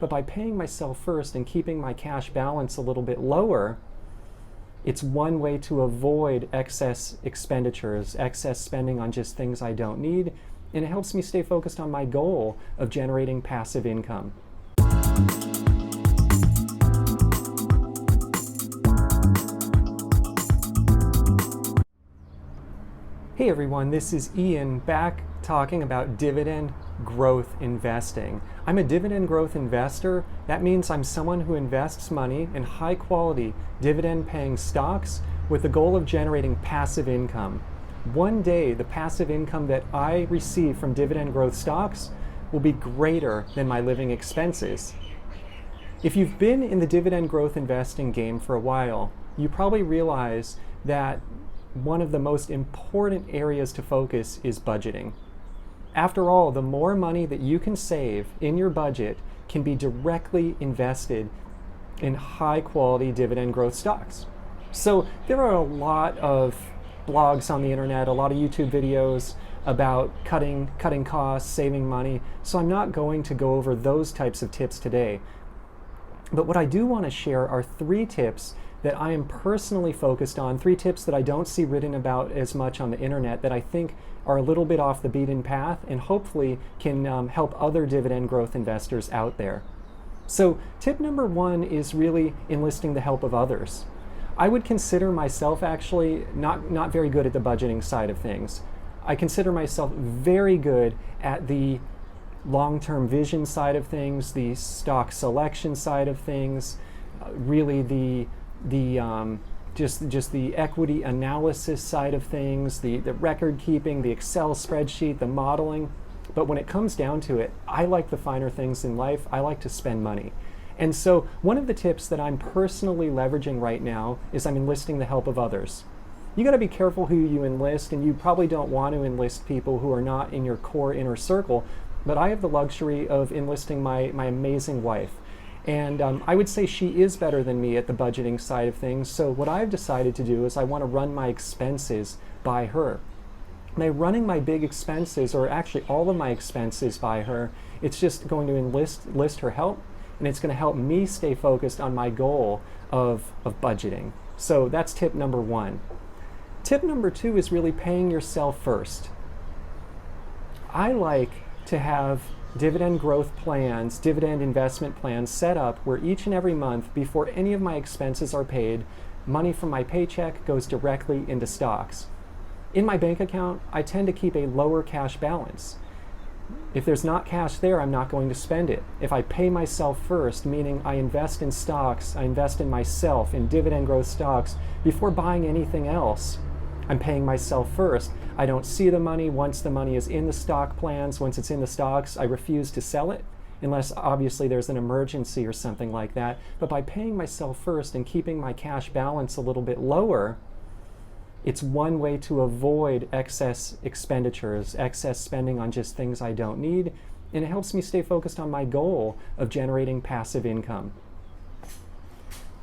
but by paying myself first and keeping my cash balance a little bit lower, it's one way to avoid excess expenditures, excess spending on just things I don't need, and it helps me stay focused on my goal of generating passive income. Hey everyone, this is Ian back talking about dividend growth investing. I'm a dividend growth investor. That means I'm someone who invests money in high quality dividend paying stocks with the goal of generating passive income. One day, the passive income that I receive from dividend growth stocks will be greater than my living expenses. If you've been in the dividend growth investing game for a while, you probably realize that one of the most important areas to focus is budgeting. After all, the more money that you can save in your budget can be directly invested in high quality dividend growth stocks. So there are a lot of blogs on the internet, a lot of YouTube videos about cutting costs, saving money. So I'm not going to go over those types of tips today. But what I do want to share are 3 tips that I am personally focused on, 3 tips that I don't see written about as much on the internet that I think are a little bit off the beaten path and hopefully can help other dividend growth investors out there. So tip number 1 is really enlisting the help of others. I would consider myself actually not very good at the budgeting side of things. I consider myself very good at the long-term vision side of things, the stock selection side of things, really the equity analysis side of things, the record keeping, the Excel spreadsheet, the modeling. But when it comes down to it, I like the finer things in life. I like to spend money. And so one of the tips that I'm personally leveraging right now is I'm enlisting the help of others. You got to be careful who you enlist, and you probably don't want to enlist people who are not in your core inner circle, but I have the luxury of enlisting my amazing wife. And I would say she is better than me at the budgeting side of things. So what I've decided to do is I want to run my expenses by her. By running my big expenses, or actually all of my expenses by her, it's just going to enlist her help, and it's going to help me stay focused on my goal of budgeting. So that's tip number 1. Tip number 2 is really paying yourself first. I like to have dividend growth plans, dividend investment plans set up where each and every month, before any of my expenses are paid, money from my paycheck goes directly into stocks. In my bank account, I tend to keep a lower cash balance. If there's not cash there, I'm not going to spend it. If I pay myself first, meaning I invest in stocks, I invest in myself, in dividend growth stocks, before buying anything else, I'm paying myself first. I don't see the money. Once the money is in the stock plans, once it's in the stocks, I refuse to sell it, unless obviously there's an emergency or something like that. But by paying myself first and keeping my cash balance a little bit lower, it's one way to avoid excess expenditures, excess spending on just things I don't need, and it helps me stay focused on my goal of generating passive income.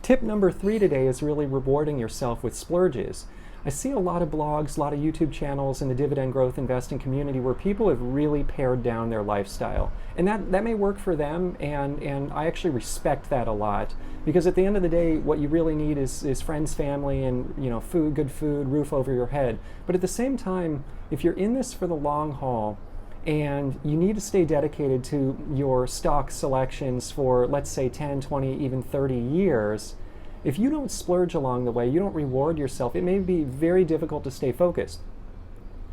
Tip number 3 today is really rewarding yourself with splurges. I see a lot of blogs, a lot of YouTube channels in the dividend growth investing community where people have really pared down their lifestyle. And that may work for them, and I actually respect that a lot, because at the end of the day, what you really need is friends, family, and food, good food, roof over your head. But at the same time, if you're in this for the long haul, and you need to stay dedicated to your stock selections for, let's say, 10, 20, even 30 years, if you don't splurge along the way, you don't reward yourself, it may be very difficult to stay focused.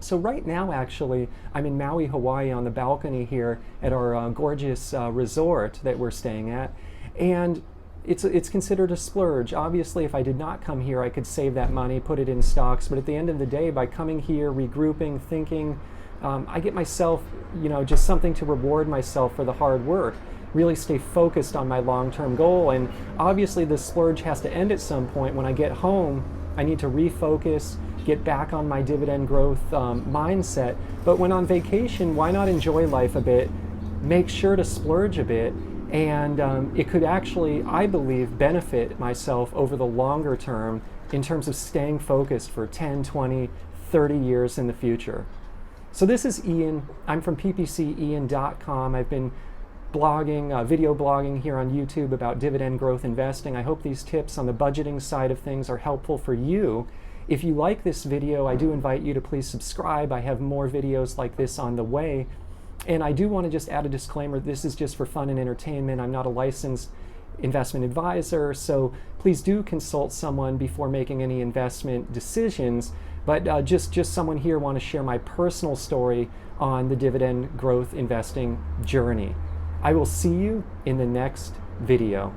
So right now, actually, I'm in Maui, Hawaii on the balcony here at our gorgeous resort that we're staying at. And it's considered a splurge. Obviously, if I did not come here, I could save that money, put it in stocks. But at the end of the day, by coming here, regrouping, thinking, I get myself, just something to reward myself for the hard work. Really stay focused on my long-term goal. And obviously the splurge has to end at some point. When I get home, I need to refocus, get back on my dividend growth mindset. But when on vacation, why not enjoy life a bit, make sure to splurge a bit, and it could actually, I believe, benefit myself over the longer term in terms of staying focused for 10, 20, 30 years in the future. So this is Ian. I'm from ppcian.com. I've been blogging, video blogging here on YouTube about dividend growth investing. I hope these tips on the budgeting side of things are helpful for you. If you like this video, I do invite you to please subscribe. I have more videos like this on the way. And I do want to just add a disclaimer, this is just for fun and entertainment. I'm not a licensed investment advisor, so please do consult someone before making any investment decisions. But just someone here want to share my personal story on the dividend growth investing journey. I will see you in the next video.